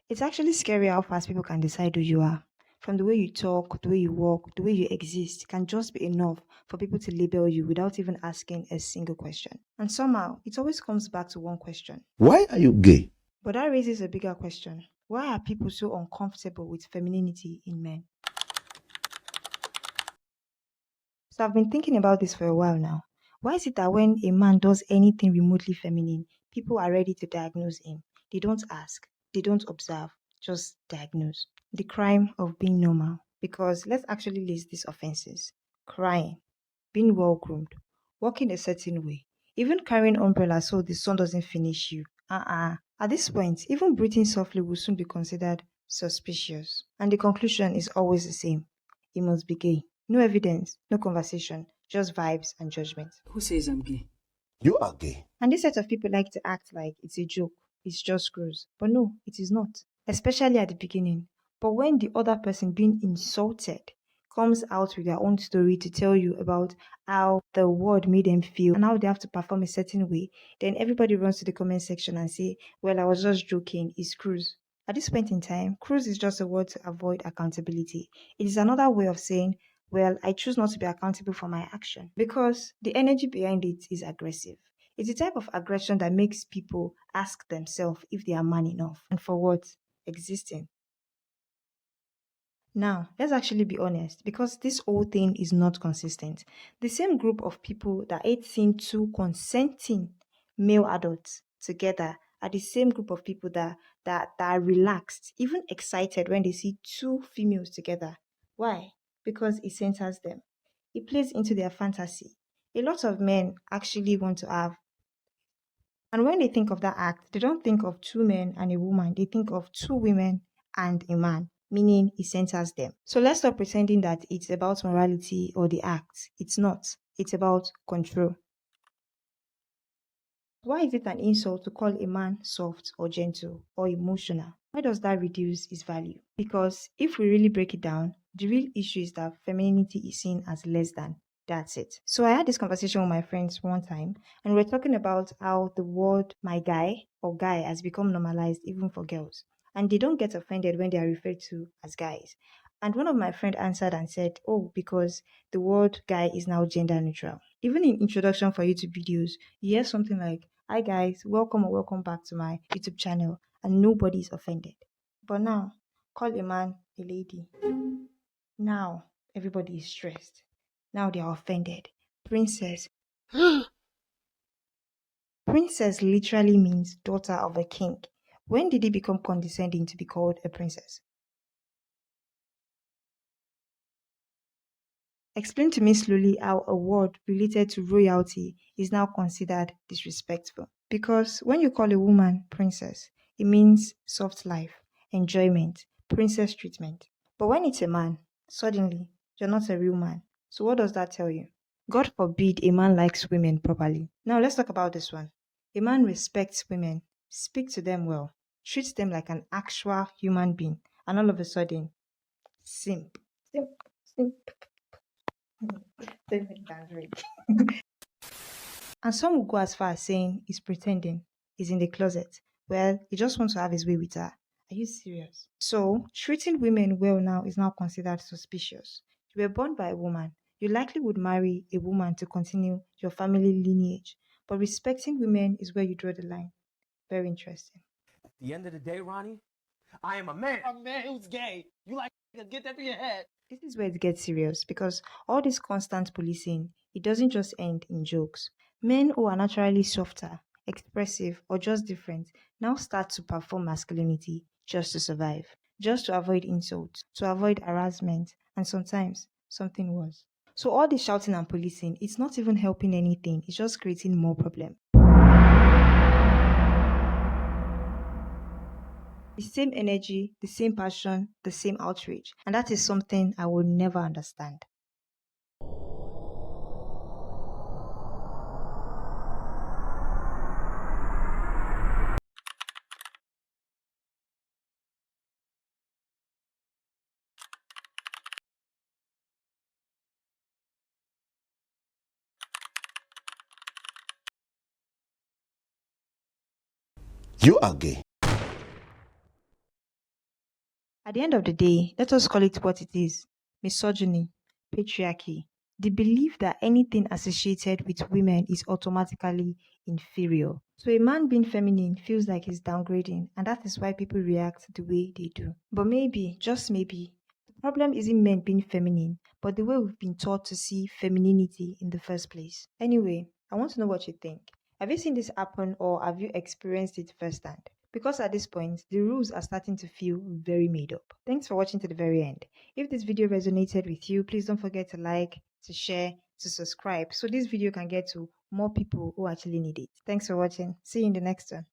It's actually scary how fast people can decide who you are. From the way you talk, the way you walk, the way you exist can just be enough for people to label you without even asking a single question. And somehow, it always comes back to one question. Why are you gay? But that raises a bigger question. Why are people so uncomfortable with femininity in men? So I've been thinking about this for a while now. Why is it that when a man does anything remotely feminine, people are ready to diagnose him? They don't ask, they don't observe, just diagnose. The crime of being normal. Because let's actually list these offenses: crying, being well groomed, walking a certain way, even carrying umbrella so the sun doesn't finish you. At this point, even breathing softly will soon be considered suspicious. And the conclusion is always the same: he must be gay. No evidence, no conversation, just vibes and judgment. Who says I'm gay? You are gay. And this set of people like to act like it's a joke, it's just screws. But no, it is not, especially at the beginning. But when the other person being insulted comes out with their own story to tell you about how the word made them feel and how they have to perform a certain way, then everybody runs to the comment section and say, well, I was just joking, it's cruise. At this point in time, cruise is just a word to avoid accountability. It is another way of saying, well, I choose not to be accountable for my action because the energy behind it is aggressive. It's the type of aggression that makes people ask themselves if they are man enough and for what? Existing. Now, let's actually be honest because this whole thing is not consistent. The same group of people that hate seeing two consenting male adults together are the same group of people that are relaxed, even excited when they see two females together. Why? Because it centers them. It plays into their fantasy. A lot of men actually want to have, and when they think of that act, they don't think of two men and a woman, they think of two women and a man, meaning it centers them. So let's stop pretending that it's about morality or the act. It's not. It's about control. Why is it an insult to call a man soft or gentle or emotional? Why does that reduce his value? Because if we really break it down, the real issue is that femininity is seen as less than. That's it. So I had this conversation with my friends one time, and we are talking about how the word my guy or guy has become normalized even for girls. And they don't get offended when they are referred to as guys. And one of my friend answered and said, oh, because the word guy is now gender neutral. Even in introduction for YouTube videos, you hear something like, hi guys, welcome or welcome back to my YouTube channel, and nobody is offended. But now, call a man a lady. Now, everybody is stressed. Now they are offended. Princess. Princess literally means daughter of a king. When did it become condescending to be called a princess? Explain to me slowly how a word related to royalty is now considered disrespectful. Because when you call a woman princess, it means soft life, enjoyment, princess treatment. But when it's a man, suddenly you're not a real man. So what does that tell you? God forbid a man likes women properly. Now let's talk about this one. A man respects women, speaks to them well, treats them like an actual human being, and all of a sudden, simp. Simp. Simp. Don't make that right. And some will go as far as saying he's pretending, he's in the closet. Well, he just wants to have his way with her. Are you serious? So, treating women well now is now considered suspicious. You were born by a woman. You likely would marry a woman to continue your family lineage. But respecting women is where you draw the line. Very interesting. At the end of the day, Ronnie, I am a man. A man who's gay. You like to get that in your head. This is where it gets serious because all this constant policing, it doesn't just end in jokes. Men who are naturally softer, expressive, or just different now start to perform masculinity just to survive, just to avoid insults, to avoid harassment, and sometimes something worse. So all this shouting and policing, it's not even helping anything, it's just creating more problems. The same energy, the same passion, the same outrage. And that is something I will never understand. You are gay. At the end of the day, let us call it what it is: misogyny, patriarchy, the belief that anything associated with women is automatically inferior. So a man being feminine feels like he's downgrading, and that is why people react the way they do. But maybe, just maybe, the problem isn't men being feminine, but the way we've been taught to see femininity in the first place. Anyway, I want to know what you think. Have you seen this happen or have you experienced it firsthand? Because at this point, the rules are starting to feel very made up. Thanks for watching to the very end. If this video resonated with you, please don't forget to like, to share, to subscribe so this video can get to more people who actually need it. Thanks for watching. See you in the next one.